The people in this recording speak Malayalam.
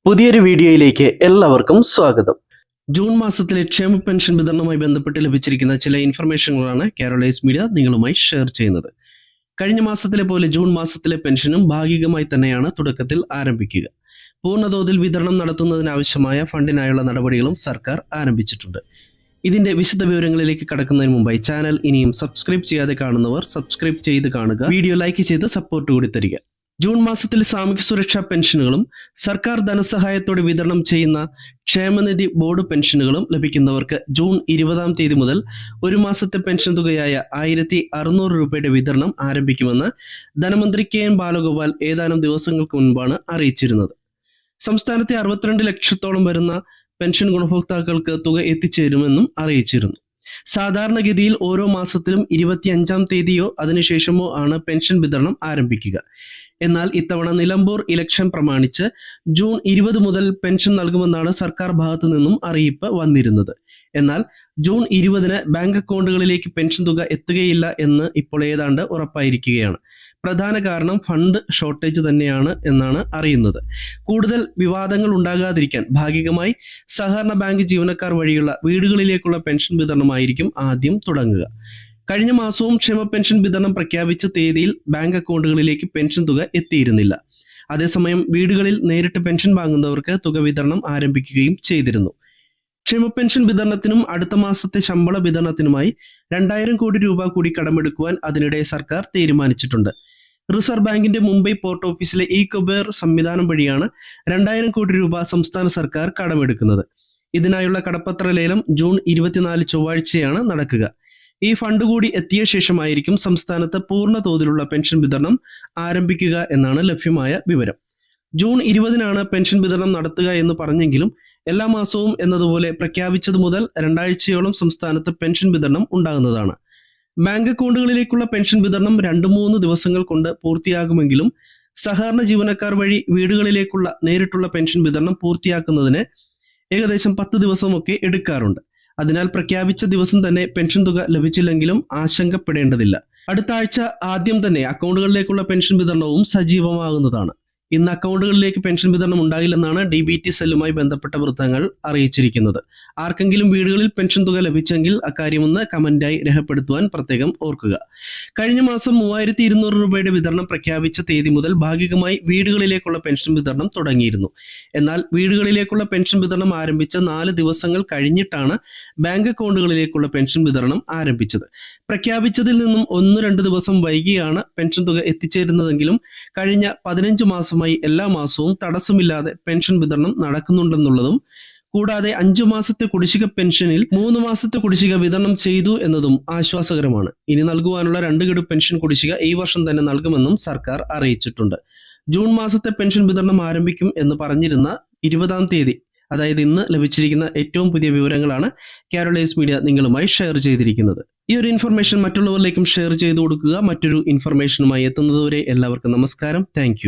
പുതിയൊരു വീഡിയോയിലേക്ക് എല്ലാവർക്കും സ്വാഗതം. ജൂൺ മാസത്തിലെ ക്ഷേമ പെൻഷൻ വിതരണവുമായി ബന്ധപ്പെട്ട് ലഭിച്ചിരിക്കുന്ന ചില ഇൻഫർമേഷനുകളാണ് കേരളൈസ് മീഡിയ നിങ്ങളുമായി ഷെയർ ചെയ്യുന്നത്. കഴിഞ്ഞ മാസത്തിലെ പോലെ ജൂൺ മാസത്തിലെ പെൻഷനും ഭാഗികമായി തന്നെയാണ് തുടക്കത്തിൽ ആരംഭിക്കുക. പൂർണ്ണതോതിൽ വിതരണം നടത്തുന്നതിനാവശ്യമായ ഫണ്ടിനായുള്ള നടപടികളും സർക്കാർ ആരംഭിച്ചിട്ടുണ്ട്. ഇതിന്റെ വിശദ വിവരങ്ങളിലേക്ക് കടക്കുന്നതിന് മുമ്പായി ചാനൽ ഇനിയും സബ്സ്ക്രൈബ് ചെയ്യാതെ കാണുന്നവർ സബ്സ്ക്രൈബ് ചെയ്ത് കാണുക, വീഡിയോ ലൈക്ക് ചെയ്ത് സപ്പോർട്ട് കൂടി തരിക. ജൂൺ മാസത്തിൽ സാമൂഹ്യ സുരക്ഷാ പെൻഷനുകളും സർക്കാർ ധനസഹായത്തോടെ വിതരണം ചെയ്യുന്ന ക്ഷേമനിധി ബോർഡ് പെൻഷനുകളും ലഭിക്കുന്നവർക്ക് ജൂൺ 20 മുതൽ ഒരു മാസത്തെ പെൻഷൻ തുകയായ 1600 രൂപയുടെ വിതരണം ആരംഭിക്കുമെന്ന് ധനമന്ത്രി KN ബാലഗോപാൽ ഏതാനും ദിവസങ്ങൾക്ക് മുൻപാണ് അറിയിച്ചിരുന്നത്. സംസ്ഥാനത്തെ 62 ലക്ഷത്തോളം വരുന്ന പെൻഷൻ ഗുണഭോക്താക്കൾക്ക് തുക എത്തിച്ചേരുമെന്നും അറിയിച്ചിരുന്നു. സാധാരണഗതിയിൽ ഓരോ മാസത്തിലും 25 അതിനുശേഷമോ ആണ് പെൻഷൻ വിതരണം ആരംഭിക്കുക. എന്നാൽ ഇത്തവണ നിലമ്പൂർ ഇലക്ഷൻ പ്രമാണിച്ച് ജൂൺ 20 മുതൽ പെൻഷൻ നൽകുമെന്നാണ് സർക്കാർ ഭാഗത്തു നിന്നും അറിയിപ്പ് വന്നിരുന്നത്. എന്നാൽ ജൂൺ 20 ബാങ്ക് അക്കൗണ്ടുകളിലേക്ക് പെൻഷൻ തുക എത്തുകയില്ല എന്ന് ഇപ്പോൾ ഏതാണ്ട് ഉറപ്പായിരിക്കുകയാണ്. പ്രധാന കാരണം ഫണ്ട് ഷോർട്ടേജ് തന്നെയാണ് എന്നാണ് അറിയുന്നത്. കൂടുതൽ വിവാദങ്ങൾ ഉണ്ടാകാതിരിക്കാൻ ഭാഗികമായി സഹകരണ ബാങ്ക് ജീവനക്കാർ വഴിയുള്ള വീടുകളിലേക്കുള്ള പെൻഷൻ വിതരണമായിരിക്കും ആദ്യം തുടങ്ങുക. കഴിഞ്ഞ മാസവും ക്ഷേമ പെൻഷൻ വിതരണം പ്രഖ്യാപിച്ച തീയതിയിൽ ബാങ്ക് അക്കൗണ്ടുകളിലേക്ക് പെൻഷൻ തുക എത്തിയിരുന്നില്ല. അതേസമയം വീടുകളിൽ നേരിട്ട് പെൻഷൻ വാങ്ങുന്നവർക്ക് തുക വിതരണം ആരംഭിക്കുകയും ചെയ്തിരുന്നു. ക്ഷേമ പെൻഷൻ വിതരണത്തിനും അടുത്ത മാസത്തെ ശമ്പള വിതരണത്തിനുമായി 2000 കോടി രൂപ കൂടി കടമെടുക്കുവാൻ അതിനിടെ സർക്കാർ തീരുമാനിച്ചിട്ടുണ്ട്. റിസർവ് ബാങ്കിന്റെ മുംബൈ പോർട്ട് ഓഫീസിലെ ഇ-കുബേർ സംവിധാനം വഴിയാണ് 2000 കോടി രൂപ സംസ്ഥാന സർക്കാർ കടമെടുക്കുന്നത്. ഇതിനായുള്ള കടപ്പത്ര ലേലം ജൂൺ 24 ചൊവ്വാഴ്ചയാണ് നടക്കുക. ഈ ഫണ്ട് കൂടി എത്തിയ ശേഷമായിരിക്കും സംസ്ഥാനത്ത് പൂർണ്ണ തോതിലുള്ള പെൻഷൻ വിതരണം ആരംഭിക്കുക എന്നാണ് ലഭ്യമായ വിവരം. ജൂൺ 20 പെൻഷൻ വിതരണം നടത്തുക എന്ന് പറഞ്ഞെങ്കിലും എല്ലാ മാസവും എന്നതുപോലെ പ്രഖ്യാപിച്ചത് മുതൽ 2 ആഴ്ചയോളം സംസ്ഥാനത്ത് പെൻഷൻ വിതരണം ഉണ്ടാകുന്നതാണ്. ബാങ്ക് അക്കൗണ്ടുകളിലേക്കുള്ള പെൻഷൻ വിതരണം 2-3 ദിവസങ്ങൾ കൊണ്ട് പൂർത്തിയാകുമെങ്കിലും സഹകരണ ജീവനക്കാർ വഴി വീടുകളിലേക്കുള്ള നേരിട്ടുള്ള പെൻഷൻ വിതരണം പൂർത്തിയാക്കുന്നതിന് ഏകദേശം 10 ദിവസമൊക്കെ എടുക്കാറുണ്ട്. അതിനാൽ പ്രഖ്യാപിച്ച ദിവസം തന്നെ പെൻഷൻ തുക ലഭിച്ചില്ലെങ്കിലും ആശങ്കപ്പെടേണ്ടതില്ല. അടുത്ത ആഴ്ച ആദ്യം തന്നെ അക്കൗണ്ടുകളിലേക്കുള്ള പെൻഷൻ വിതരണവും സജീവമാകുന്നതാണ്. ഇന്ന് അക്കൗണ്ടുകളിലേക്ക് പെൻഷൻ വിതരണം ഉണ്ടാകില്ലെന്നാണ് DBT സെല്ലുമായി ബന്ധപ്പെട്ട വൃത്തങ്ങൾ അറിയിച്ചിരിക്കുന്നത്. ആർക്കെങ്കിലും വീടുകളിൽ പെൻഷൻ തുക ലഭിച്ചെങ്കിൽ അക്കാര്യമൊന്ന് കമന്റായി രേഖപ്പെടുത്തുവാൻ പ്രത്യേകം ഓർക്കുക. കഴിഞ്ഞ മാസം 3200 രൂപയുടെ വിതരണം പ്രഖ്യാപിച്ച തീയതി മുതൽ ഭാഗികമായി വീടുകളിലേക്കുള്ള പെൻഷൻ വിതരണം തുടങ്ങിയിരുന്നു. എന്നാൽ വീടുകളിലേക്കുള്ള പെൻഷൻ വിതരണം ആരംഭിച്ച 4 ദിവസങ്ങൾ കഴിഞ്ഞിട്ടാണ് ബാങ്ക് അക്കൗണ്ടുകളിലേക്കുള്ള പെൻഷൻ വിതരണം ആരംഭിച്ചത്. പ്രഖ്യാപിച്ചതിൽ നിന്നും 1-2 ദിവസം വൈകിയാണ് പെൻഷൻ തുക എത്തിച്ചേരുന്നതെങ്കിലും കഴിഞ്ഞ 15 മാസമായി എല്ലാ മാസവും തടസ്സമില്ലാതെ പെൻഷൻ വിതരണം നടക്കുന്നുണ്ടെന്നുള്ളതും കൂടാതെ 5 മാസത്തെ കുടിശ്ശിക പെൻഷനിൽ 3 മാസത്തെ കുടിശ്ശിക വിതരണം ചെയ്തു എന്നതും ആശ്വാസകരമാണ്. ഇനി നൽകുവാനുള്ള 2 ഗഡു പെൻഷൻ കുടിശ്ശിക ഈ വർഷം തന്നെ നൽകുമെന്നും സർക്കാർ അറിയിച്ചിട്ടുണ്ട്. ജൂൺ മാസത്തെ പെൻഷൻ വിതരണം ആരംഭിക്കും എന്ന് പറഞ്ഞിരുന്ന 20 അതായത് ഇന്ന് ലഭിച്ചിരിക്കുന്ന ഏറ്റവും പുതിയ വിവരങ്ങളാണ് കേരളൈസ് മീഡിയ നിങ്ങളുമായി ഷെയർ ചെയ്തിരിക്കുന്നത്. ഈ ഒരു ഇൻഫർമേഷൻ മറ്റുള്ളവരിലേക്കും ഷെയർ ചെയ്തു കൊടുക്കുക. മറ്റൊരു ഇൻഫർമേഷനുമായി എത്തുന്നതുവരെ എല്ലാവർക്കും നമസ്കാരം. താങ്ക്